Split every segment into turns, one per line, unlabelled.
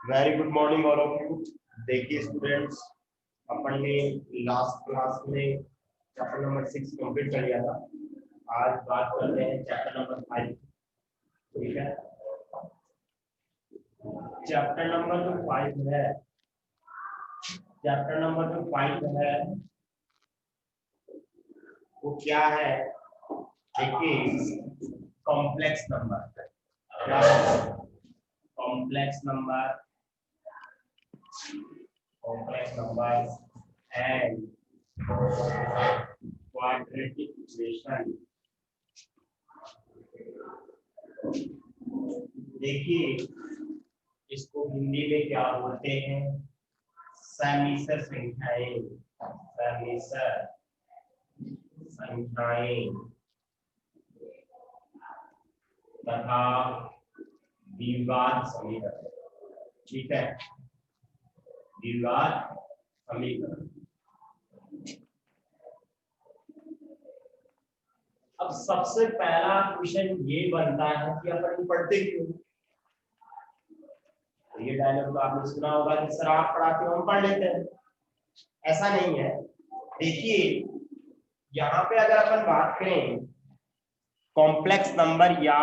Very good morning all of you. देखिए students, अपन ने last class में चैप्टर नंबर 6 कंप्लीट कर लिया था। आज बात कर रहे हैं चैप्टर नंबर 5। ठीक है, चैप्टर नंबर जो 5 है, चैप्टर नंबर जो 5 है वो क्या है? देखिए, कॉम्प्लेक्स नंबर। क्या है? Complex number, complex numbers and quadratic equation। देखिए, इसको हिंदी में क्या बोलते हैं? समिश्र संख्याएं। समिश्र संख्याएं तथा द्विघात समीकरण। ठीक है, द्विघात समीकरण। अब सबसे पहला क्वेश्चन ये बनता है कि अपन पढ़ते क्यों? ये डायलॉग तो आपने सुना होगा कि सर आप पढ़ाते हो हम पढ़ लेते हैं। ऐसा नहीं है। देखिए, यहाँ पे अगर अपन बात करें कॉम्प्लेक्स नंबर या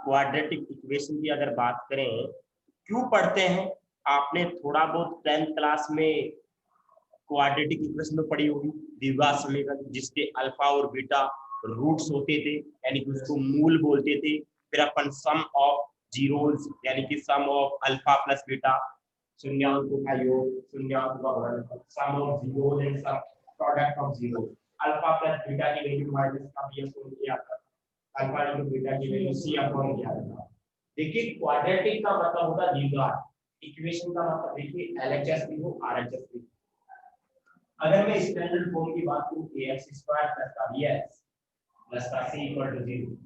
क्वाड्रेटिक इक्वेशन की अगर बात करें, क्यों पढ़ते हैं? आपने थोड़ा बहुत 10th क्लास में क्वाड्रेटिक इक्वेशन में पढ़ी होगी, द्विघात समीकरण, जिसके अल्फा और बीटा रूट्स होते थे, यानी कि उसको मूल बोलते थे। फिर अपन सम ऑफ जीरोस यानी कि sum of alpha plus beta, शून्यांकों का योग, शून्यांकों का गुणनफल, sum of zeros and sum product of zeros, alpha plus beta की वैल्यू माइनस का भी अपन किया था, अल्फा इनटू बीटा की वैल्यू c अपॉन किया था। देखिए, क्वाड्रेटिक का मतलब होता है द्विघात, इक्वेशन का मतलब देखिए एलएचएस भी हो आरएचएस भी। अगर मैं स्टैंडर्ड फॉर्म की बात करूं ax² प्लस का bx प्लस का c इक्वल टू 0,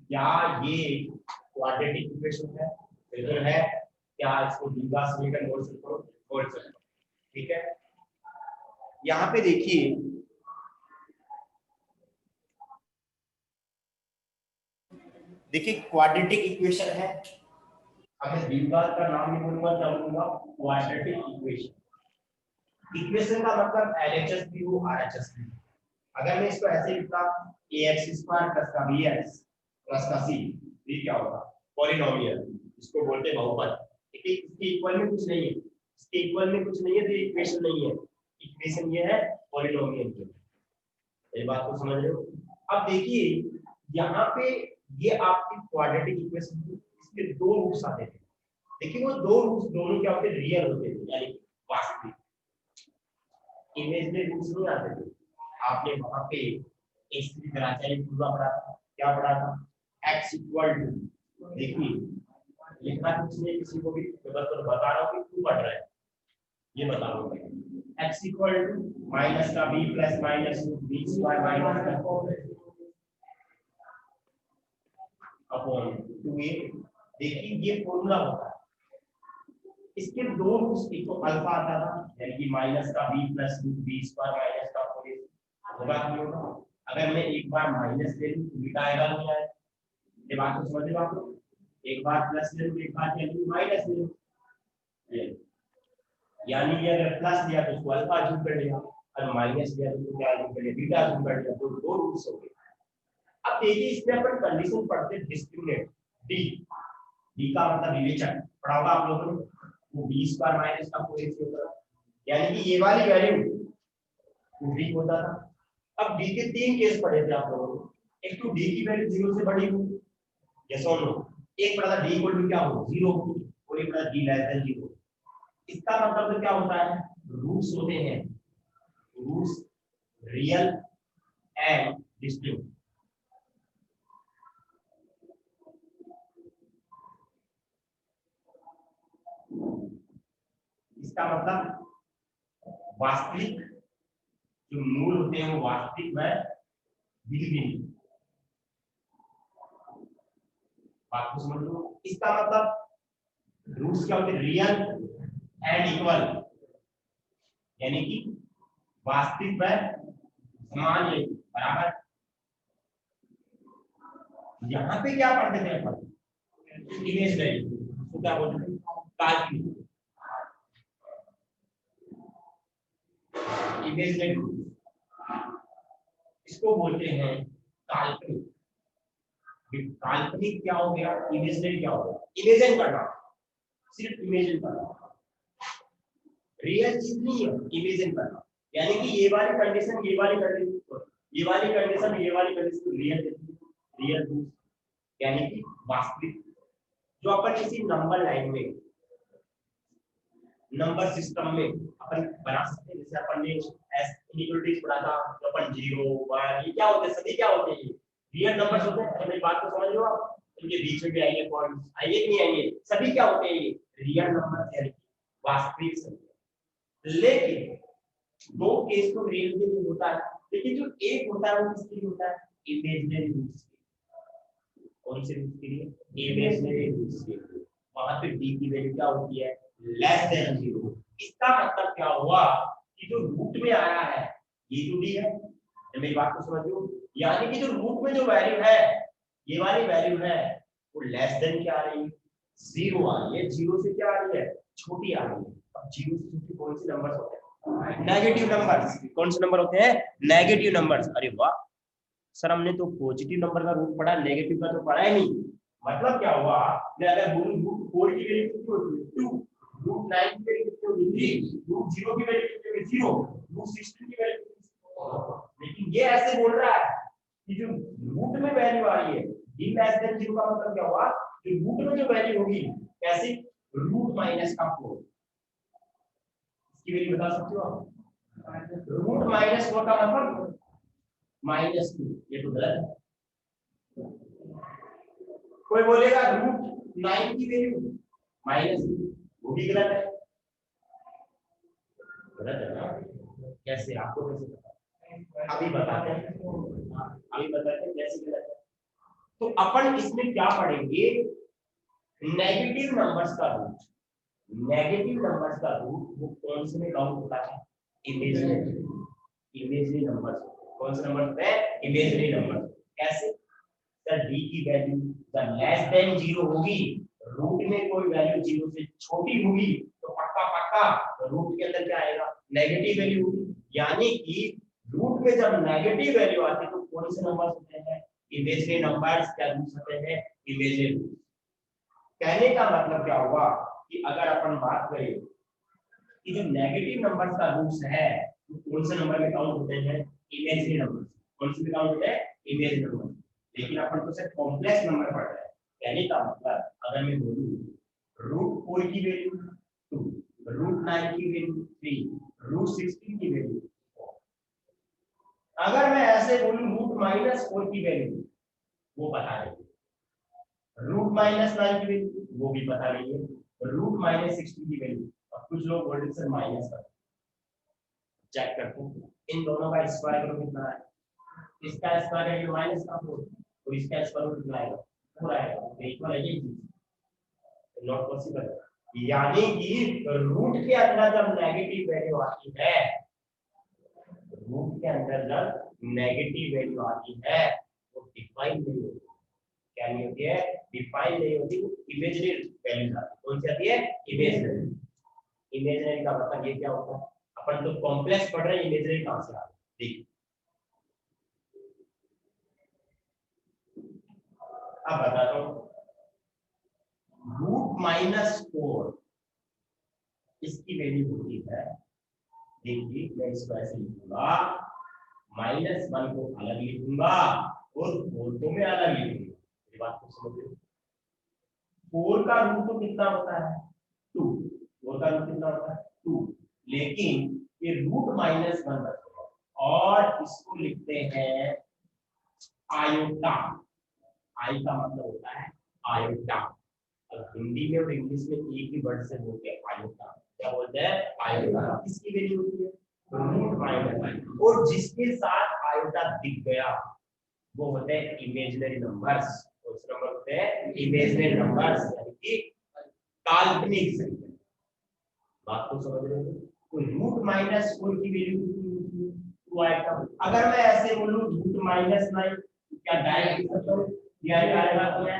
क्या ये क्वाड्रेटिक इक्वेशन है? बिल्कुल है। क्या इसको द्विघात समीकरण बोल सकते हो? बोल सकते हो। ठीक है, यहाँ पे देखिए क्वाड्रेटिक इक्वेशन है। अगर द्विघात का नाम नहीं बोलूंगा क्या बोलूंगा? Quadratic equation. इक्वेशन का मतलब एलएचएस भी हो आरएचएस भी। अगर मैं इसको ऐसे लिखता ax² प्लस का bx प्लस का c, ये क्या होगा? पॉलिनोमियल, इसको बोलते हैं बहुपद। ठीक है, इसके इक्वल में कुछ नहीं है, इसके इक्वल में कुछ नहीं है तो इक्वेशन नहीं है। इक्वेशन ये है पॉलिनोमियल की। ये बात को समझ रहे हो? अब देखिए, यहाँ पे ये आपकी क्वाड्रेटिक इक्वेशन थी, इसके दो रूट्स आते थे। देखिए, वो दो रूट्स दोनों क्या होते? रियल होते थे, यानी वास्तविक। इमेजिनरी रूट्स नहीं आते थे। आपने वहां पे एक्स की ग्राचारी पूर्वा पढ़ा था। क्या पढ़ा था? x इक्वल टू, देखिए लिखना कुछ नहीं किसी को भी, तो बस तो बता रहा हूँ कि क्यों पढ़ रहा है, ये बता रहा हूँ। x इक्वल टू माइनस का b plus minus b square minus का अपॉन 2a। देखिए, ये फॉर्मूला होता है। इसके दो रूट्स, एक तो अल्फा आता था यानी कि माइनस का b plus b square minus का 4a होगा कि होगा। अगर मैं एक बार माइनस ले लूं तो बीटा आएगा नहीं आएगा? ये बात को समझ रहे हो आप लोग? एक बार प्लस ले लूं, एक बार ले लूं, माइनस ले लूं, यानी कि अगर प्लस लिया तो उसको अल्फा जूम कर लिया, और माइनस लिया तो क्या जूम कर लिया? बीटा जूम कर लिया। तो दो रूट्स हो गए। अब देखिए, इसमें अपन कंडीशन पढ़ते हैं डिस्क्रिमिनेंट। डी, डी का मतलब विवेचन पढ़ा होगा आप लोगों ने। वो b स्क्वायर माइनस का 4ac होता था, यानी कि ये वाली वैल्यू d होता था। अब d के तीन केस पढ़े थे आप लोगों ने। एक तो d की वैल्यू 0 से बड़ी हो, यस और नो। एक पढ़ा था d इक्वल टू क्या हो? 0 हो, और एक पढ़ा d लेस देन 0। इसका मतलब तो क्या होता है? रूट्स होते हैं, रूट्स रियल एंड डिस्टिंक्ट। इसका मतलब वास्तविक जो मूल होते हैं वो वास्तविक व भिन्न। बात को समझ लो। इसका मतलब रूट्स क्या होते हैं? रियल एंड इक्वल, यानी कि वास्तविक व समान, ये बराबर। यहाँ पे क्या पढ़ते थे अपन? इमेजिनरी, तो क्या बोलते थे? काल्पनिक इमेजिनरी रूट, इसको बोलते हैं काल्पनिक। काल्पनिक क्या हो गया, इमेजिनरी क्या हो गया, इमेजिन करना, सिर्फ इमेजिन करना, रियल चीज नहीं है, इमेजिन करना। यानी कि ये वाली कंडीशन, ये वाली कंडीशन, ये वाली कंडीशन, ये वाली कंडीशन रियल, रियल यानी कि वास्तविक। जो अपन किसी नंबर लाइन में, नंबर सिस्टम में अपन बना सकते हैं, जैसे अपन ने इनइक्वालिटीज पढ़ा था, तो अपन 0 1 ये क्या होते हैं, सभी क्या होते हैं, रियल नंबर्स होते हैं। मेरी बात को समझ लो आप, इनके बीच में भी आएंगे पॉइंट्स, आएंगे कि नहीं आएंगे, सभी क्या होते हैं, ये रियल नंबर यानी वास्तविक संख्या। लेकिन दो केस तो रियल के लिए होता है, लेकिन जो एक होता है वो किसके लिए होता है, इमेजिनरी रूट्स के। कौन से रूट्स के लिए, इमेजिनरी रूट्स के लिए। वहां पे डी की वैल्यू क्या होती है, लेस देन 0। इसका मतलब क्या हुआ कि जो रूट में आ रहा है ये जो डी है, मेरी बात को समझो, यानी कि जो रूट में जो वैल्यू है, ये वाली वैल्यू है, वो लेस देन क्या आ रही है, 0 आ रही है। 0 से क्या आ रही है, छोटी आ रही है। अब 0 से छोटी कौन से नंबर्स होते हैं, नेगेटिव नंबर्स। कौन से नंबर होते हैं, नेगेटिव नंबर्स। अरे वाह सर, हमने तो पॉजिटिव नंबर का रूट पढ़ा, नेगेटिव का तो पढ़ा ही नहीं। मतलब क्या हुआ, मैं अगर बोलूं रूट 4 की वैल्यू कितनी होती है, 2, रूट 9 की वैल्यू कितनी होती है, 3, रूट 0 की वैल्यू कितनी होती है, 0, रूट 16 की वैल्यू कितनी होती है। लेकिन ये ऐसे बोल रहा है कि जो रूट में वैल्यू आ रही है डी लेस देन 0 का मतलब क्या हुआ, जो रूट में जो वैल्यू होगी कैसे, रूट माइनस का 4, इसकी वैल्यू बता सकते हो आप, रूट माइनस 4 का मतलब -2। ये तो गलत है। कोई बोलेगा रूट 9 की वैल्यू -2, वो भी गलत है। गलत है ना, कैसे, आपको कैसे पता, अभी बताते हैं, अभी बताते हैं कैसे गलत है। तो अपन इसमें क्या पढ़ेंगे, नेगेटिव नंबर्स का रूट। नेगेटिव नंबर्स का रूट वो कौन से में काउंट होता है, इमेजिनरी, इमेजिनरी नंबर्स। कौन से नंबर होते हैं, इमेजिनरी नंबर। कैसे, सर डी की वैल्यू जब लेस देन 0 होगी, रूट में कोई वैल्यू 0 से छोटी होगी, तो पक्का पक्का रूट के अंदर क्या आएगा, नेगेटिव वैल्यू होगी। यानी कि रूट में जब नेगेटिव वैल्यू आती है तो कौन से नंबर्स होते हैं, इमेजिनरी नंबर्स। क्या रूट्स होते हैं, इमेजिनरी। कहने का मतलब क्या हुआ कि अगर अपन बात करें कि जो नेगेटिव नंबर्स का रूट्स है वो कौन से नंबर में काउंट होते हैं, इमेजिनरी नंबर। कौन से में काउंट होते हैं, इमेजिनरी नंबर। लेकिन अपन तो सिर्फ कॉम्प्लेक्स नंबर पढ़ रहे हैं। कहने का मतलब अगर मैं बोलूं रूट 4 की वैल्यू 2, रूट 9 की वैल्यू 3, रूट 16 की वैल्यू 4, अगर मैं ऐसे बोलूं रूट -4 की वैल्यू, वो पता नहीं, रूट -9 की वैल्यू वो भी पता नहीं है, रूट -16 की वैल्यू। अब कुछ लोग बोलते सर माइनस कर, चेक करते हैं इन दोनों का स्क्वायर करो कितना है, इसका स्क्वायर है माइनस का 4, और इसका स्क्वायर कितना आएगा, 4 आएगा। इक्वल है ये चीज, नॉट पॉसिबल। यानी कि रूट के अंदर जब नेगेटिव वैल्यू आती है, रूट के अंदर जब नेगेटिव वैल्यू आती है वो डिफाइन नहीं होती। क्या नहीं होती है, डिफाइन नहीं होती, वो इमेजिनरी वैल्यू आती है। कौन सी आती है, इमेजिनरी। इमेजिनरी का मतलब ये क्या होता है, अपन तो कॉम्प्लेक्स पढ़ रहे हैं, इमेजिनरी कहां से आ रहा है, देखिए अब बताता हूं। रूट -4 इसकी वैल्यू होती है, देखिए मैं इसको ऐसे लिखूंगा, -1 को अलग लिखूंगा और 4 को मैं अलग लिखूंगा। मेरी बात को समझ, 4 का रूट तो कितना होता है, 2। 4 का रूट कितना होता है, 2। लेकिन ये रूट -1 बचेगा और इसको लिखते हैं आयोटा। आई का मतलब होता है आयोटा। अब हिंदी में और इंग्लिश में एक ही वर्ड से बोलते हैं आयोटा। क्या बोलते हैं, आयोटा। किसकी वैल्यू होती है, रूट -1। और जिसके साथ आयोटा दिख गया वो होते हैं इमेजिनरी नंबर्स। उस नंबर होते हैं इमेजिनरी नंबर्स, यानी कि काल्पनिक संख्या। बात को समझ रहे हो, तो रूट -4 की वैल्यू 2 आएगा। अगर मैं ऐसे बोलूं रूट -9, क्या डायरेक्ट लिख सकता हूं, क्या आएगा, तो मैं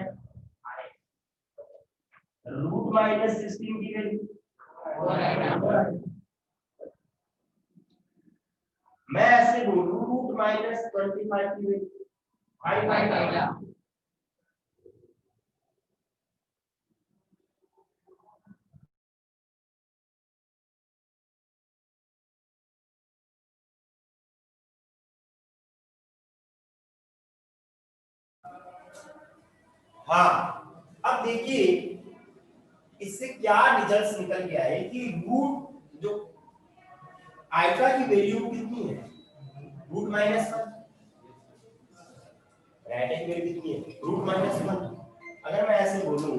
रूट रूट माइनस 16 की वैल्यू मैं ऐसे बोलूं रूट माइनस 25 की वैल्यू 5 आएगा। हाँ, अब देखिए इससे क्या रिजल्ट निकल के आए कि रूट जो आइटा की वैल्यू कितनी है रूट माइनस 1, आइटा की वैल्यू कितनी है रूट माइनस 1। अगर मैं ऐसे बोलूं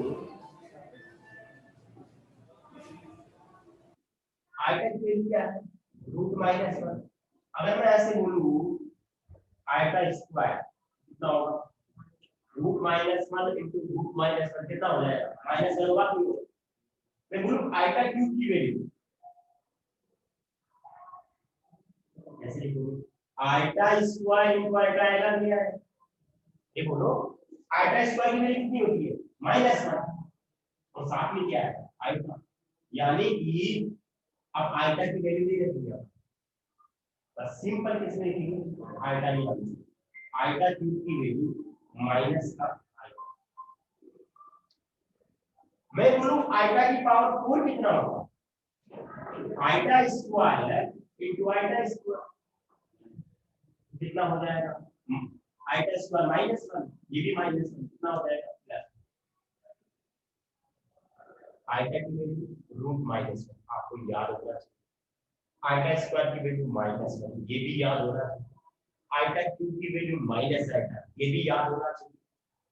आइटा की वैल्यू क्या है रूट माइनस 1, अगर मैं ऐसे बोलूं आइटा स्क्वायर कितना होगा root minus 1 into root minus 1 कितना हो जाएगा माइनस 1 होगा। मैं बोलूं आइटा क्यूब की वैल्यू ऐसे लिखूंगा आइटा स्क्वायर इनटू आइटा आएगा दिया है ये बोलो आइटा स्क्वायर की वैल्यू कितनी होती है -1 और साथ में क्या है आइटा यानी कि अब आइटा की वैल्यू नहीं रखी है बस सिंपल किसमें लिखेंगे आइटा की वैल्यू आइटा क्यूब की वैल्यू माइनस का आइटा। मैं बोलूं आइटा की पावर 4 कितना होगा iota square into iota square कितना हो जाएगा आइटा स्क्वायर -1 ये भी -1 कितना हो जाएगा प्लस आइटा की वैल्यू रूट -1 आपको याद होना चाहिए आइटा स्क्वायर की वैल्यू -1 ये भी याद होना चाहिए आइटा क्यूब की वैल्यू माइनस आइटा ये भी याद होना चाहिए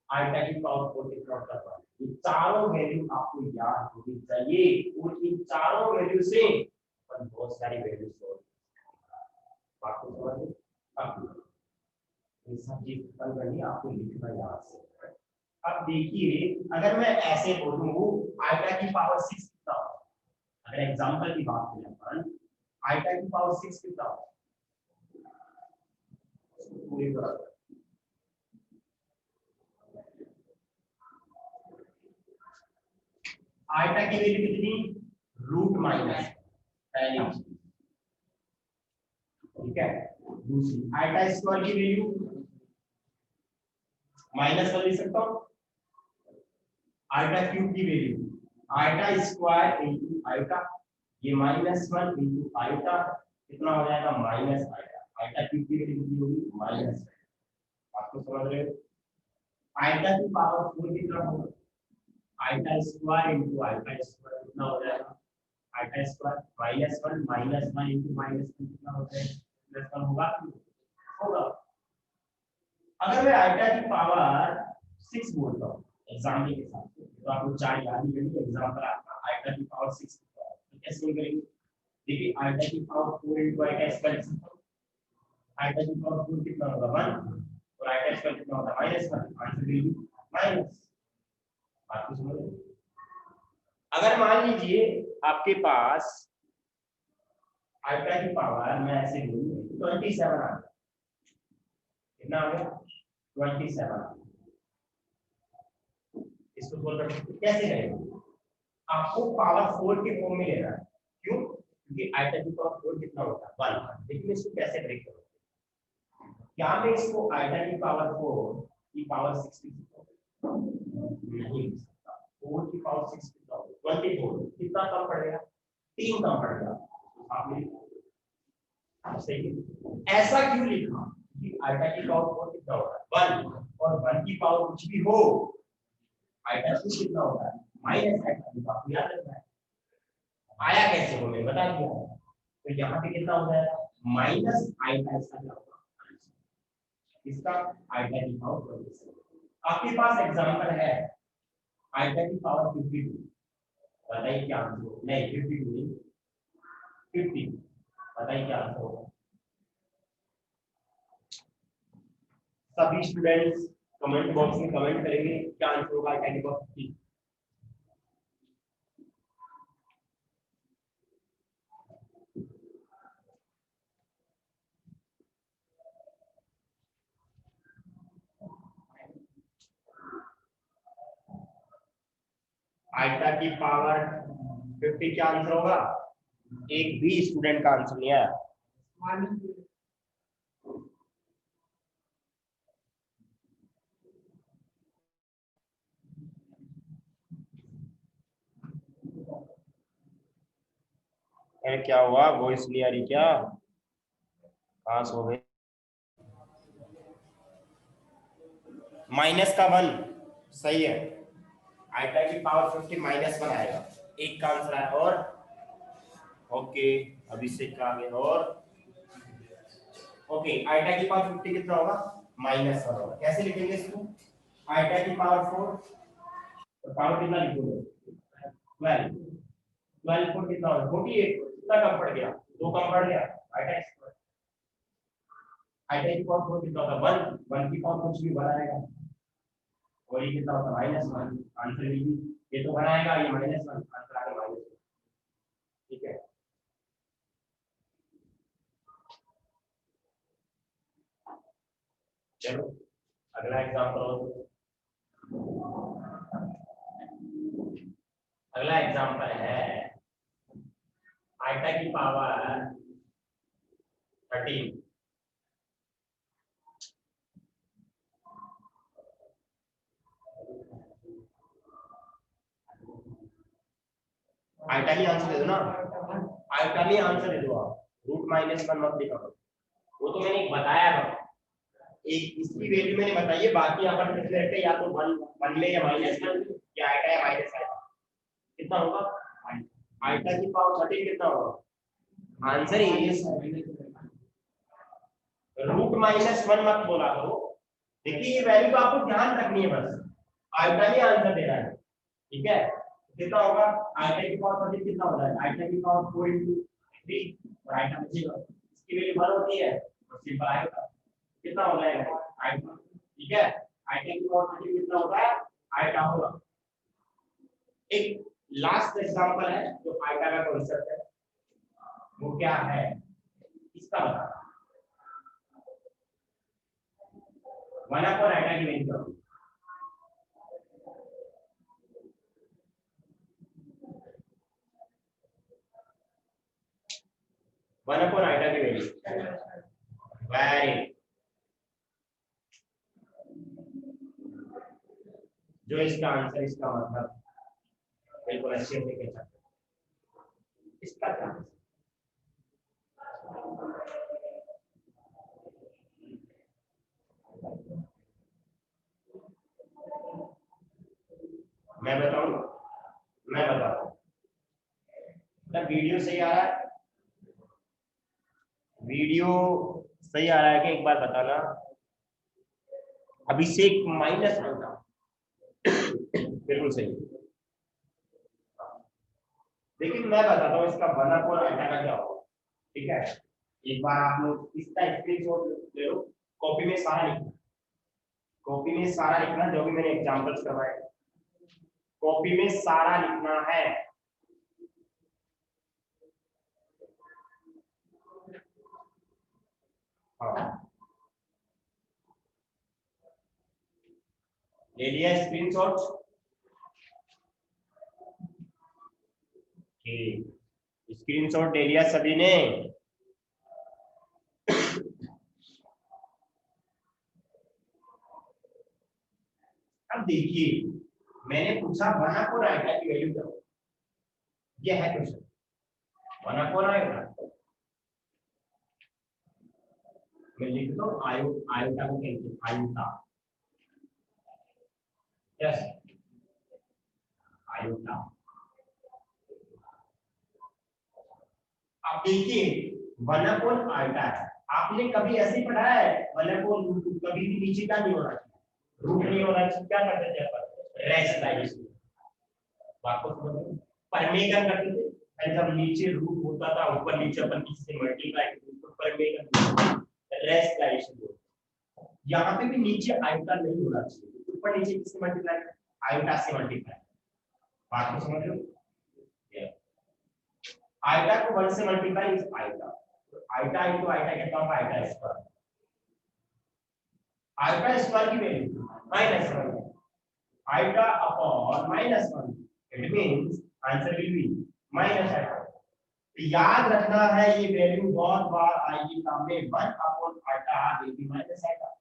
आइटा की पावर 4 कितना होता है ये चारों वैल्यू आपको याद होनी चाहिए और इन चारों वैल्यू से अपन बहुत सारी वैल्यू सॉल्व बात को समझ लो अब ऐसा चीज कल करनी आपको लिखना याद से। अब देखिए अगर मैं ऐसे बोलूं आइटा की पावर 6 कितना होगा अगर एग्जांपल की बात करें अपन आइटा की पावर 6 कितना होगा पूरी तरह आइटा की वैल्यू कितनी रूट माइनस पहली चीज ठीक है दूसरी आइटा स्क्वायर की वैल्यू -1 लिख सकता हूं आइटा क्यूब की value iota square into iota ये -1 इनटू आइटा कितना हो जाएगा माइनस आइटा आइटा क्यूब की वैल्यू कितनी होगी माइनस आपको समझ रहे हो आइटा की पावर 4 कितना होगा iota square into iota square कितना हो जाएगा आइटा स्क्वायर -1 इनटू -1 कितना हो जाएगा प्लस 1 होगा होगा। अगर मैं आइटा की पावर 6 बोलता हूँ एग्जाम्पल के साथ तो आपको 4 याद ही करेंगे एग्जाम्पल आपका आइटा की पावर 6 तो कैसे करेंगे देखिए आइटा की power 4 into iota square iota की पावर 4 कितना होगा 1 और आइटा स्क्वायर कितना होगा -1 आंसर वैल्यू माइनस बात को समझ लो। अगर मान लीजिए आपके पास आइटा की पावर मैं ऐसे बोलूं 27 आ गया कितना आ गया 27 इसको सोल्व करते कैसे करेंगे आपको पावर 4 के फॉर्म में लेना है क्यों क्योंकि आइटा की पावर 4 कितना होता है 1 लेकिन इसको कैसे ब्रेक करोगे क्या मैं इसको आइटा की पावर 4 की पावर 6 नहीं लिख सकता 4 की पावर 6 कितना होगा 24 कितना कम पड़ेगा 3 कम पड़ेगा आपने सही है ऐसा क्यों लिखा कि आइटा की पावर 4 कितना होगा 1 और 1 की पावर कुछ भी हो आइटा क्यूब कितना होता है माइनस आइटा आपको याद रखना है आया कैसे हो मैंने बता दिया तो यहाँ पे कितना हो जाएगा माइनस आइटा इसका क्या होगा इसका आइटा की पावर 27 आपके पास एग्जांपल है आइटा की पावर 52 बताइए क्या आंसर होगा नहीं 52 नहीं 50 बताइए क्या आंसर होगा सभी स्टूडेंट्स कमेंट बॉक्स में कमेंट करेंगे क्या आंसर होगा आइटा की पावर 50 आइटा की पावर 50 क्या आंसर होगा? एक भी स्टूडेंट का आंसर नहीं आया। अरे क्या हुआ, वॉइस नहीं आ रही क्या? कहाँ सो गए? माइनस का 1 सही है। आइटा की पावर 50 -1 आएगा। एक का आंसर आया। और ओके, अभिषेक का आगे। और ओके, आइटा की पावर 50 कितना होगा? -1 होगा। कैसे लिखेंगे इसको? आइटा की पावर 4, तो पावर कितना लिखोगे? 12। 12 4 कितना होगा? 48। कितना कम पड़ गया? 2 कम पड़ गया। आइटा स्क्वायर, आइटा की पावर 4 कितना होगा? 1। 1 की पावर कुछ भी बनाएगा, और ये कितना होता है? -1। आंसर ये तो बनाएगा, ये -1, आंसर आ गया -1। ठीक है, चलो अगला एग्जांपल। अगला एग्जांपल है आइटा की पावर 13। आइटा ही आंसर दे दो ना, आइटा ही आंसर दे दो आप। √-1 मत लिखा करो, वो तो मैंने बताया था। एक इसकी वैल्यू मैंने बताई है, बाकी यहाँ पर कितने रखते हैं, या तो 1 ले या -1 या आइटा या -1। कितना होगा? आइटा की पावर 13 कितना होगा? आंसर इज √-1 मत बोला करो। देखिए ये वैल्यू तो आपको ध्यान रखनी है बस, आइटा ही आंसर दे रहा है। ठीक है, कितना होगा? आइटा की पावर 13 कितना होता है? आइटा की पावर 4 × 3 और आइटा बचेगा, इसकी वैल्यू 1 होती है और सिंपल आएगा। कितना हो जाएगा? आइटा। ठीक है, आइटा की पावर 13 कितना होता है? आइटा होगा। एक लास्ट एग्जांपल है जो आइटा का कांसेप्ट है, वो क्या है इसका बता। 1 आइटा की वैल्यू 1 आइटा की वैल्यू वेरी, जो इसका आंसर, इसका मतलब बिल्कुल अच्छे से कह सकते हैं। इसका क्या मैं बताऊं? मैं बताता हूं, वीडियो सही आ रहा है? वीडियो सही आ रहा है कि एक बार बताना। अभिषेक -1 बिल्कुल सही। लेकिन मैं बताता हूँ इसका 1 आइटा का क्या होगा। ठीक है, एक बार आप लोग इसका स्क्रीनशॉट ले लो, कॉपी में सारा लिखना, कॉपी में सारा लिखना जो भी मैंने एग्जांपल्स करवाए, कॉपी में सारा लिखना है। हाँ, ले लिया स्क्रीनशॉट? स्क्रीनशॉट ले लिया सभी ने? अब देखिए, मैंने पूछा 1 आइटा की वैल्यू क्या होगी, ये है क्वेश्चन। 1 आइटा मैं लिख दो, आयोटा को कहते हैं आयोटा। Yes, iota. अब देखिए 1 आयोटा है, आपने कभी ऐसे ही पढ़ा है 1 कभी भी नीचे का नहीं होना चाहिए, रूट नहीं होना चाहिए। क्या करते थे अपन? रेशनलाइजेशन, बात को समझ लो, परमेगन करते थे। और जब नीचे रूट होता था, ऊपर नीचे अपन किसी से मल्टीप्लाई करते तो परमेगन, रेशनलाइजेशन। यहाँ पे भी नीचे आयोटा नहीं होना चाहिए, ऊपर नीचे किससे मल्टीप्लाई? आयोटा से मल्टीप्लाई। बात को समझ लो, आयोटा को 1 से multiply is iota, iota into iota कितना होगा? Iota square. आयोटा स्क्वायर की value -1, iota upon -1 it means answer will be minus iota. तो याद रखना है ये वैल्यू बहुत बार आएगी सामने, 1 upon iota will be minus iota,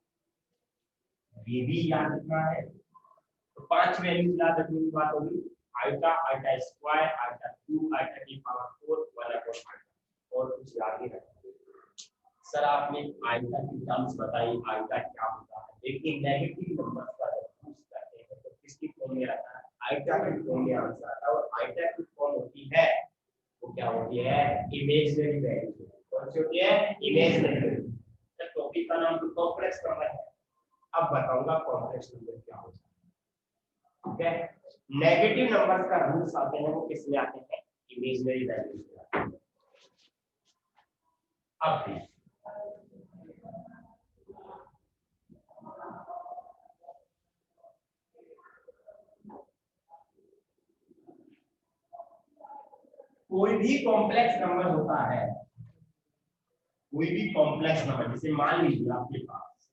ये भी याद रखना है। तो 5 वैल्यू याद रखने की बात होगी, iota, iota square, iota cube, iota की पावर 4, 1 अपॉन आइटा, और कुछ याद नहीं रखना। सर आपने आइटा की टर्म्स बताई, आइटा क्या होता है, लेकिन नेगेटिव नंबर्स का जब यूज करते हैं तो किसकी फॉर्म में आता है, आइटा की फॉर्म में आंसर आता है, और आइटा की फॉर्म होती है वो क्या होती है, इमेजिनरी वैल्यू। कौन सी होती है, इमेजिनरी वैल्यू। तो टॉपिक का नाम तो कॉम्प्लेक्स नंबर है, अब बताऊंगा कॉम्प्लेक्स नंबर क्या होता है। ठीक है, नेगेटिव नंबर्स का रूल्स आते हैं वो किस में आते हैं, इमेजिनरी वैल्यूज में आते हैं। अब कोई भी कॉम्प्लेक्स नंबर होता है, कोई भी कॉम्प्लेक्स नंबर, जैसे मान लीजिए आपके पास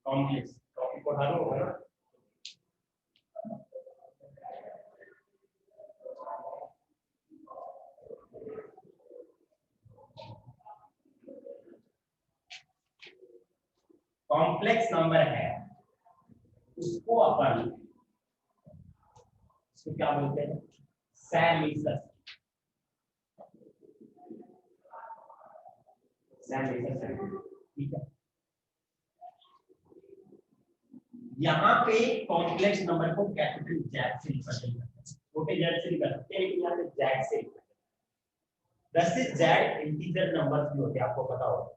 कॉम्प्लेक्स, टॉपिक को हल होगा ना, कॉम्प्लेक्स नंबर है उसको अपन, इसको क्या बोलते हैं, सैमिसस, ठीक है। यहाँ पे कॉम्प्लेक्स नंबर को कैपिटल जेड से रिप्रेजेंट करते हैं, छोटे जेड से नहीं कर सकते, लेकिन यहाँ पे जेड से। वैसे जेड इंटीजर नंबर्स भी होते हैं, आपको पता होगा,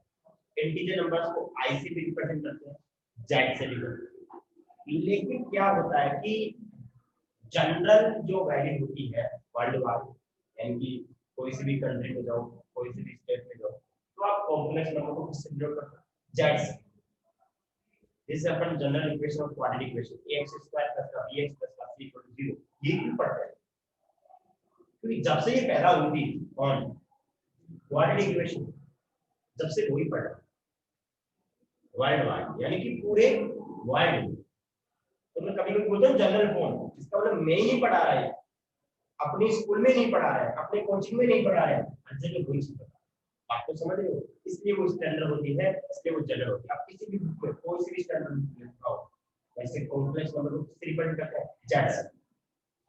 इंटीजर नंबर्स को आई से भी रिप्रेजेंट करते हैं, जेड से भी करते हैं। लेकिन क्या होता है कि जनरल जो वैल्यू होती है वर्ल्ड वाइड, यानी कि कोई सी भी कंट्री में जाओ, कोई सी भी स्टेट में जाओ, तो आप कॉम्प्लेक्स नंबर को किससे डिनोट करते हैं, जेड से। जैसे अपन general equation of quadratic equation ax square plus bx plus c equal to 0, ये क्यों पढ़ते हैं, क्योंकि जब से ये पैदा हुई थी कौन, क्वाड्रेटिक इक्वेशन, जब से वही पढ़ा वर्ल्ड वाइड, यानी कि पूरे वर्ल्ड। तो मैं कभी कभी बोलता हूँ जनरल फॉर्म, इसका मतलब मैं ही नहीं पढ़ा रहा है, अपने स्कूल में नहीं पढ़ा रहा है, अपने कोचिंग में नहीं पढ़ा रहा है, हर जगह वही चीज पढ़ा। आप तो समझ रहे हो, इसलिए वो स्टैंडर्ड होती है, इसलिए वो जनरल होती है। आप किसी भी बुक में कोई सी भी स्टैंडर्ड लिखाओ, वैसे कॉम्प्लेक्स नंबर को किससे रिप्रेजेंट करते हैं, जेड से।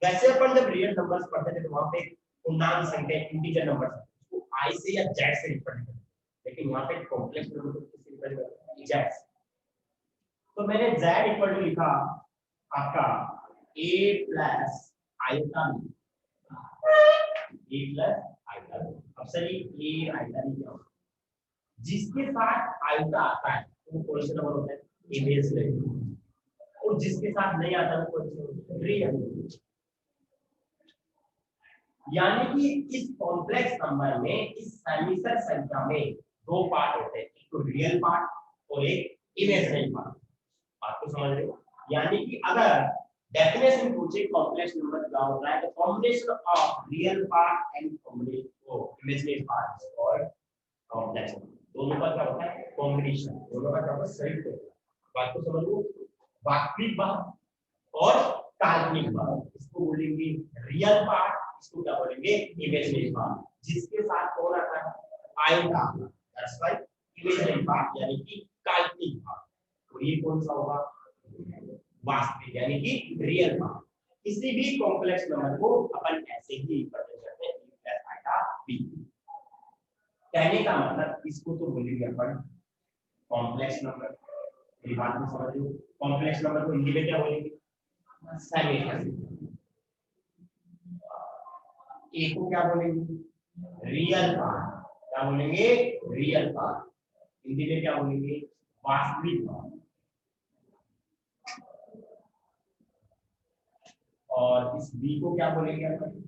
वैसे अपन जब रियल नंबर्स पढ़ते थे तो वहां पे पूर्णांक संख्या इंटीजर नंबर उसको आई से या जेड से रिप्रेजेंट करते हैं, लेकिन यहाँ पे कॉम्प्लेक्स नंबर को किससे रिप्रेजेंट करते हैं, जेड से। तो मैंने z इक्वल टू लिखा आपका a plus iota b, a plus iota b। अब सर ये a आइटा b क्या होता है, जिसके साथ आइटा आता है वो कौन सा नंबर होता है, इमेज वैल्यू, और जिसके साथ नहीं आता वो कौन सा, रियल। यानी कि इस कॉम्प्लेक्स नंबर में, इस सैमिसर संख्या में दो पार्ट होते हैं, एक तो रियल पार्ट और एक इमेजिनरी पार्ट। बात को समझ रहे हो, यानी कि अगर डेफिनेशन पूछे कॉम्प्लेक्स नंबर क्या होता है, तो combination of real part and imaginary part is called complex number. दोनों का क्या होता है, कॉम्बिनेशन, दोनों का क्या होता है, संयुक्त होता है। बात को समझ लो, वास्तविक भाग और काल्पनिक भाग, इसको बोलेंगे रियल पार्ट, इसको क्या बोलेंगे, इमेजिनरी पार्ट। जिसके साथ कौन आता है, iota, that's why imaginary part, यानी कि काल्पनिक भाग। तो ये कौन सा होगा, वास्तविक, यानी कि रियल पार्ट। किसी भी कॉम्प्लेक्स नंबर को अपन ऐसे ही रिप्रेजेंट करते हैं, प्लस आइटा b। कहने का मतलब इसको तो बोलेंगे अपन कॉम्प्लेक्स नंबर, मेरी बात में समझ लो। कॉम्प्लेक्स नंबर को हिंदी में क्या बोलेंगे, सैमिसर। ए को क्या बोलेंगे, रियल पार्ट, क्या बोलेंगे, रियल पार्ट। हिंदी में क्या बोलेंगे, वास्तविक पार्ट। और इस बी को क्या बोलेंगे अपन,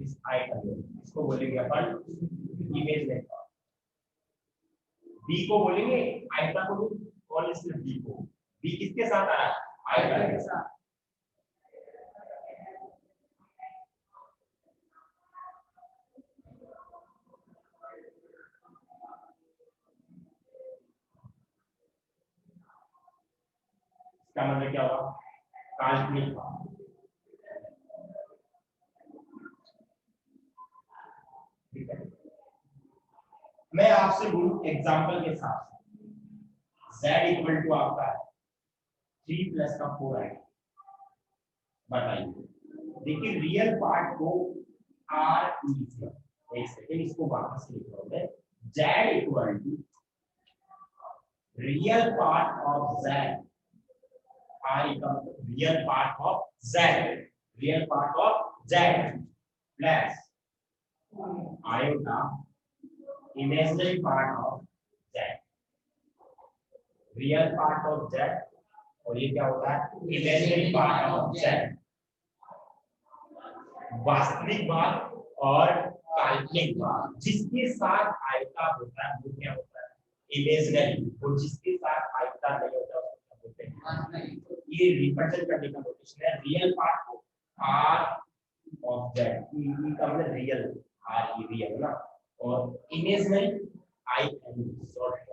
इस आइटम को, इसको बोलेंगे अपन इमेजिनरी पार्ट। बी को बोलेंगे आइटा को, और इसमें बी को, बी किसके साथ आ रहा है, आइटा के साथ। इसका मतलब क्या होगा, काल्पनिक भाग। मैं आपसे बोलूं एग्जांपल के हिसाब से z इक्वल टू आपका 3 प्लस का 4i, बताइए। देखिए रियल पार्ट को r लीजिए, एक सेकंड इसको वापस लिख रहा हूं मैं, z equal to real part of z, r equal real part of z, real part of z plus iota imaginary part of z, real part of z और ये क्या होता है इमेजिनरी पार्ट ऑफ z, वास्तविक भाग और काल्पनिक भाग, जिसके साथ आयता होता है वो क्या होता है इमेजिनरी, और जिसके साथ आयता नहीं होता उसको क्या बोलते हैं, ये रिप्रेजेंट करने का नोटेशन है। रियल पार्ट को r ऑफ z, का मतलब रियल r ई रियल ना, और इमेजिनरी i एन शॉर्ट,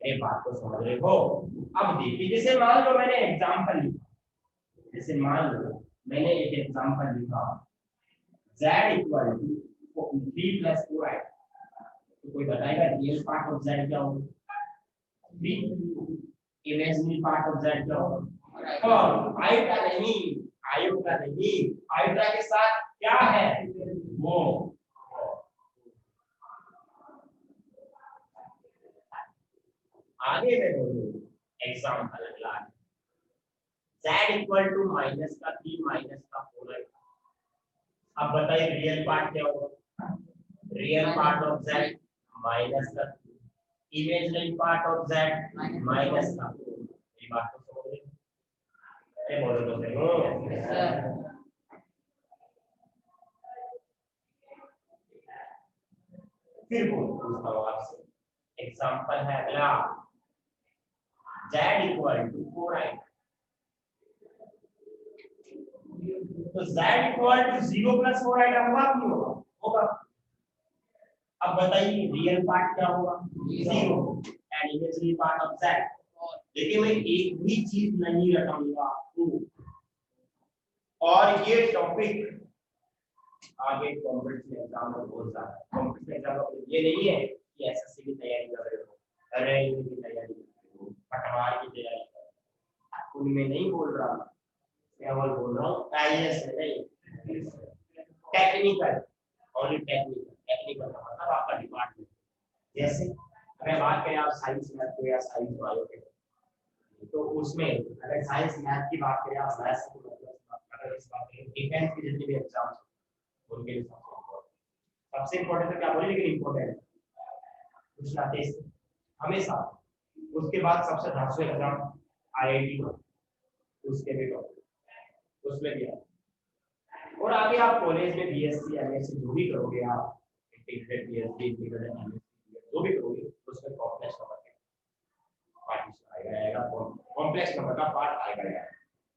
ये बात को समझ रहे हो। अब देखिए जैसे मान लो मैंने एग्जांपल लिखा, जैसे मान लो मैंने एक एग्जांपल लिखा z equal to 3 plus 4i, तो कोई बताएगा रियल पार्ट ऑफ z क्या होगा, 3, इमेजिनरी पार्ट ऑफ z क्या होगा, और आयोटा नहीं, आयोटा नहीं, आयोटा के साथ क्या है वो, आगे मैं बोलूं एग्जांपल अगला z इक्वल टू माइनस का 3 माइनस का 4i, अब बताइए रियल पार्ट क्या होगा, real part of z minus का, imaginary part of z minus का, ये बात को समझ रहे हो, अरे बोलो तो सही हो। फिर पूछता हूँ आपसे, एग्जांपल है अगला z इक्वल टू 4i, तो z equal to 0 plus 4i होगा नहीं होगा, होगा। अब बताइए रियल पार्ट क्या होगा 0 and imaginary part of z, देखिए मैं एक भी चीज नहीं रटाऊंगा आपको, और ये टॉपिक आगे कॉम्पिटिटिव एग्जाम में बहुत ज्यादा, कॉम्पिटिटिव एग्जाम में ये नहीं है कि एसएससी की तैयारी कर रहे हो, रेलवे की तैयारी कर रहे हो, पटवार की तैयारी कर रहे हो, उनमें नहीं बोल रहा, केवल बोल रहा हूँ आईएएस नहीं, टेक्निकल, ओनली टेक्निकल, टेक्निकल का मतलब आपका डिपार्टमेंट, जैसे अगर बात करें आप साइंस मैथ को या साइंस बायो के, तो उसमें अगर साइंस मैथ की बात करें आप मैथ्स को, अगर इस बात करें डिफेंस के जितने भी एग्जाम्स उनके लिए सबसे इम्पोर्टेंट है, क्या बोले लेकिन इम्पोर्टेंट पूछना टेस्ट हमेशा, उसके बाद सबसे धांसू एग्जाम आईआईटी का, उसके भी टॉपिक उसमें भी है, और आगे आप कॉलेज में बीएससी एमएससी जो भी करोगे आप, इंटीग्रेटेड बीएससी इंटीग्रेटेड एमएससी जो भी करोगे उसमें कॉम्प्लेक्स नंबर का पार्ट आएगा, कॉम्प्लेक्स नंबर का पार्ट आएगा,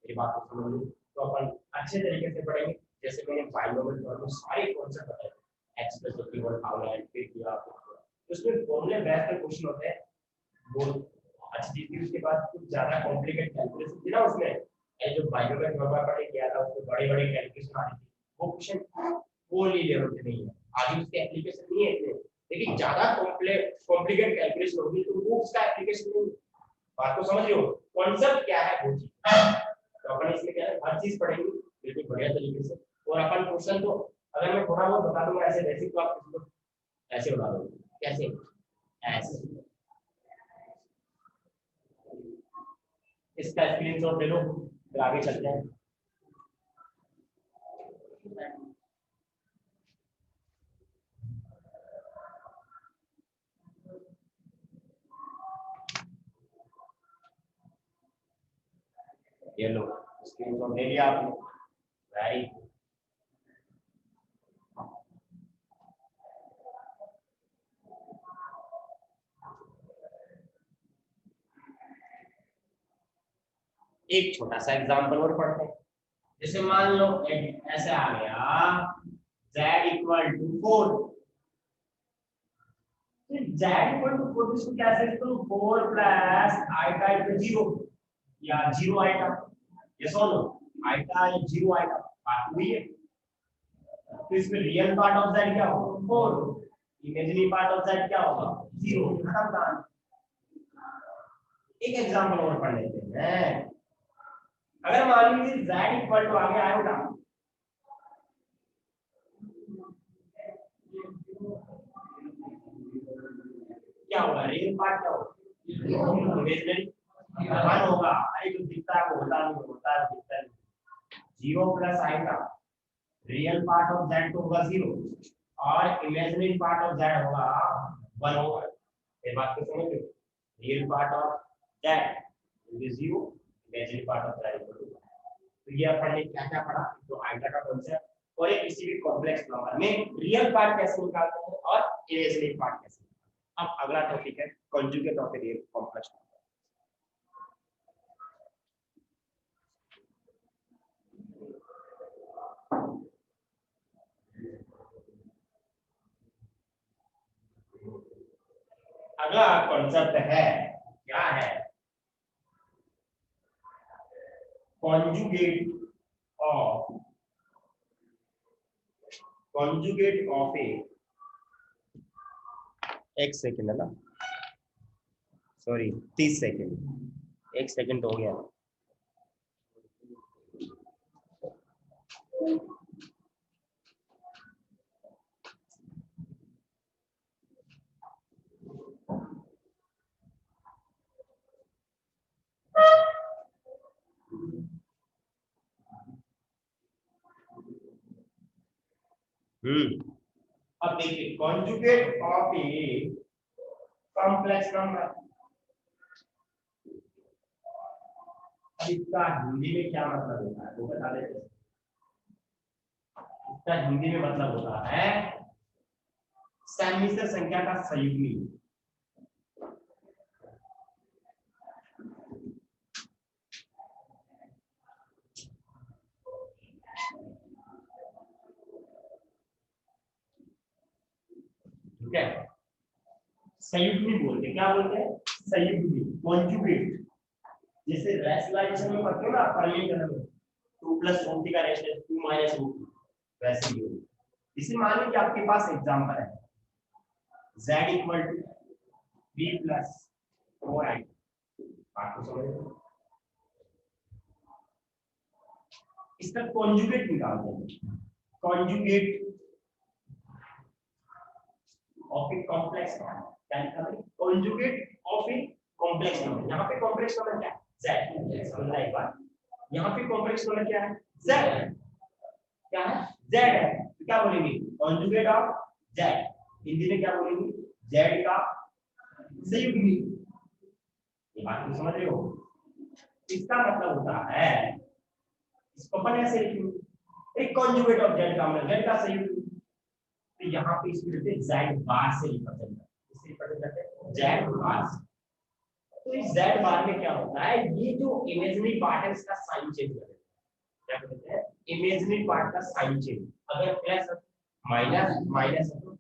ये बात को समझ लो। तो अपन अच्छे तरीके से पढ़ेंगे, जैसे मैंने बायोलॉजी में सारे कॉन्सेप्ट बताए, एक्सप्रेस कीवर्ड फार्मूला एंड फिर किया, उसमें फॉर्मूले बेस पे क्वेश्चन होते हैं, वो अच्छी चीज थी। उसके बाद कुछ ज्यादा कॉम्प्लिकेटेड कैलकुलेशन थी ना उसमें, ये जो बायोलॉजी में नंबर पढ़े किया था उसमें बड़े बड़े कैलकुलेशन आ रही थी, वो क्वेश्चन कोई लेवल पे नहीं है, आगे उसके एप्लीकेशन नहीं है इतने, लेकिन ज्यादा कॉम्प्लिकेटेड कैलकुलेशन होगी तो वो उसका एप्लीकेशन नहीं। बात को समझ रहे हो, कॉन्सेप्ट क्या है वो चीज, तो अपन इसमें क्या है हर चीज पढ़ेंगे बिल्कुल बढ़िया तरीके से, और अपन क्वेश्चन तो अगर मैं थोड़ा बहुत बता दूंगा ऐसे बेसिक, तो आप किसी को ऐसे बता दोगे, कैसे ऐसे, इसका स्क्रीनशॉट ले लो फिर आगे चलते हैं। ये लो स्क्रीनशॉट ले लिया आपने, वेरी गुड। एक छोटा सा एग्जांपल और पढ़ते हैं, जैसे मान लो ऐसे आ गया z equal to 4, z equal to 4 इसको कैसे लिखते हो, 4 प्लस आइटा इक्वल 0 या 0 आइटा, ये सोलो आइटा या 0 आइटा बात हुई है, तो इसमें रियल पार्ट ऑफ z क्या होगा 4, इमेजिनरी पार्ट ऑफ z क्या होगा 0, खत्म कहानी। एक एग्जांपल और पढ़ लेते हैं। अगर मान लीजिए z इक्वल टू आगे आएगा क्या होगा, रियल पार्ट क्या होगा, इमेजिनरी 1 होगा। अरे जो दिखता है वो होता नहीं, होता है दिखता नहीं। 0 प्लस आएगा, रियल पार्ट ऑफ z तो होगा 0 और इमेजिनरी पार्ट ऑफ z होगा 1 होगा। ये बात को समझ लो, real part of z is 0, imaginary part of z equal to 1। तो ये अपन ने क्या क्या पढ़ा, तो आइडा का कॉन्सेप्ट और एक किसी भी कॉम्प्लेक्स नंबर में रियल पार्ट कैसे निकालते हैं और इमेजिनरी पार्ट कैसे। अब अगला टॉपिक है conjugate of a real complex number. अगला कॉन्सेप्ट है, क्या है, conjugate of a, एक सेकंड है ना, सॉरी 30 सेकंड, एक सेकंड हो गया। अब देखिए conjugate of a complex number, इसका हिंदी में क्या मतलब होता है वो बता देते। इसका हिंदी में मतलब होता है समिश्र संख्या का संयुग्मी। ठीक है, संयुग्मी बोलते, क्या बोलते हैं, संयुग्मी, कॉन्जुगेट। जैसे रेशनलाइजेशन में पढ़ते हो ना, परमीकरण में 2 + रूट का रेशनल 2 - रूट, वैसे ही होगा। इसे मान लीजिए आपके पास एग्जांपल है z = b + 4i, आपको समझ में, इसका कॉन्जुगेट निकालते हैं। Conjugate of a complex number, क्या लिखा है, conjugate of a complex number. यहाँ पे कॉम्प्लेक्स नंबर क्या है, z, समझना एक बार। यहाँ पे कॉम्प्लेक्स नंबर क्या है, z, क्या है, z है, तो क्या बोलेंगे, कॉन्जुगेट ऑफ z। हिंदी में क्या बोलेंगे, z का संयुग्मी। ये बात को समझ रहे हो, इसका मतलब होता है, इसको अपन ऐसे लिखेंगे, एक कॉन्जुगेट ऑफ z का मतलब z का संयुग्मी। तो यहाँ पे इसको लिखते हैं z बार से रिप्रेजेंट करते हैं, z बार। तो इस z बार में क्या होता है, ये जो इमेजिनरी पार्ट है इसका साइन चेंज कर देते हैं। क्या कहते हैं, इमेजिनरी पार्ट का साइन चेंज। अगर प्लस माइनस माइनस तो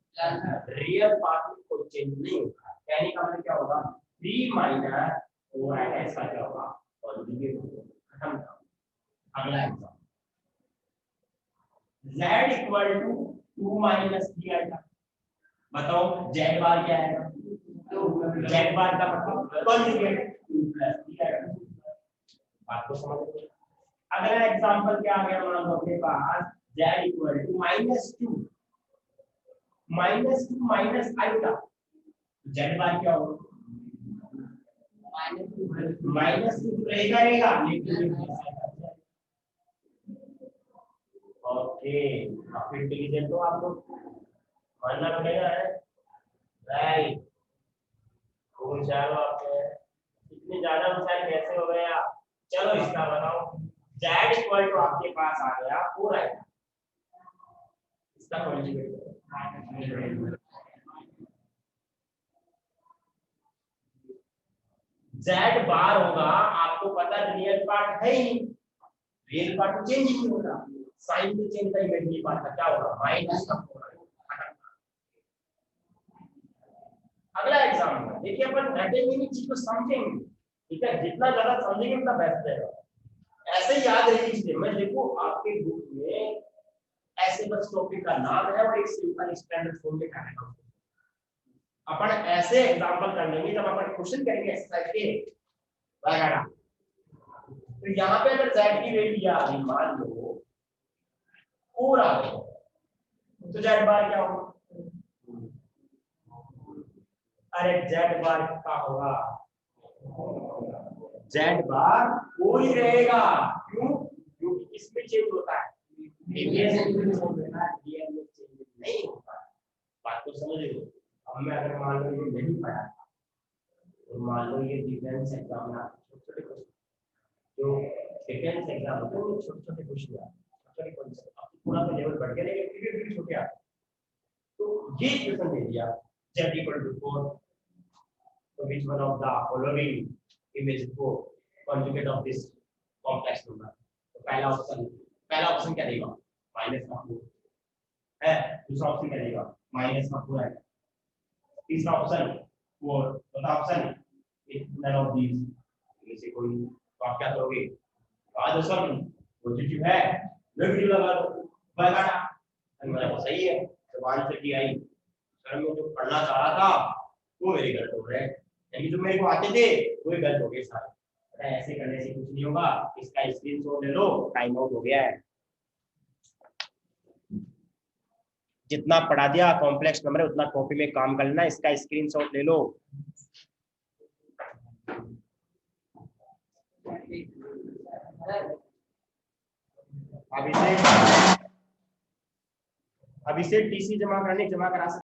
रियल पार्ट में कोई चेंज नहीं होगा। कहने का मतलब क्या होगा, 3 - 4 ऐसा क्या होगा, कॉन्जुगेट होगा, खत्म। अगला एग्जांपल, z = 2 - 3 आएगा। बताओ z बार क्या आएगा, तो z बार का मतलब कॉन्जुगेट 2 + 3 आएगा। बात को समझ लो। अगला एग्जांपल क्या आ गया, मान लो अपने पास z = -2 -i, z बार क्या होगा, -2 रहेगा लेकिन ओके। आप इंटेलिजेंट हो, आप लोग मानना पड़ेगा है, राइट, होशियार हो आप, इतने ज्यादा होशियार कैसे हो गए आप। चलो इसका बताओ, z = आपके पास आ गया 4i, इसका कॉन्जुगेट z बार होगा। आपको पता रियल पार्ट है ही, रियल पार्ट चेंज नहीं होगा, साइन में चेंज का इमेजिनरी पार्ट का क्या होगा, माइनस का होगा। अगला एग्जांपल देखिए, अपन रटेंगे नहीं, चीज को समझेंगे, ठीक है, जितना ज्यादा समझेंगे उतना बेस्ट रहेगा। ऐसे ही याद रखिए, मैं देखो आपके बुक में ऐसे बस टॉपिक का नाम है और एक सिंपल स्टैंडर्ड फॉर्म में लिखा है, अपन ऐसे एग्जांपल कर लेंगे जब अपन क्वेश्चन करेंगे एक्सरसाइज के वगैरह। तो यहाँ पे अगर z की वैल्यू दिया मान लो 4 आ गई तो z बार क्या होगा? अरे z बार क्या होगा? z बार 4 ही रहेगा। क्यों? क्योंकि इसमें चेंज होता है, नहीं होता। बात को समझ लो। अब मैं अगर मान लो ये नहीं पढ़ा तो मान लो ये डिफेंस एग्जाम में छोटे छोटे जो डिफेंस एग्जाम होते हैं वो छोटे छोटे क्वेश्चन छोटे कॉन्सेप्ट पूरा तो लेवल बढ़ गया लेकिन फिर भी छोटे आते। तो ये क्वेश्चन दे दिया z equal to 4, so which one of the following image को conjugate of this complex number? तो पहला ऑप्शन क्या देगा? -4 है। दूसरा ऑप्शन क्या देगा? -4 है। तीसरा ऑप्शन 4, चौथा ऑप्शन none of these इनमें से कोई। तो आप क्या करोगे? आज सब पॉजिटिव है नेगेटिव लगा दो बगाड़ा तो सही है। तो आंसर की आई सर मैं जो पढ़ना चाह रहा था वो मेरे गलत हो गए, यानी जो मेरे को आते थे वो ही गलत हो गए सारे। ऐसे करने से कुछ नहीं होगा। इसका स्क्रीनशॉट ले लो, टाइम आउट हो गया है। जितना पढ़ा दिया कॉम्प्लेक्स नंबर उतना कॉपी में काम कर लेना, इसका स्क्रीनशॉट ले लो। अभी से टीसी जमा करा सकते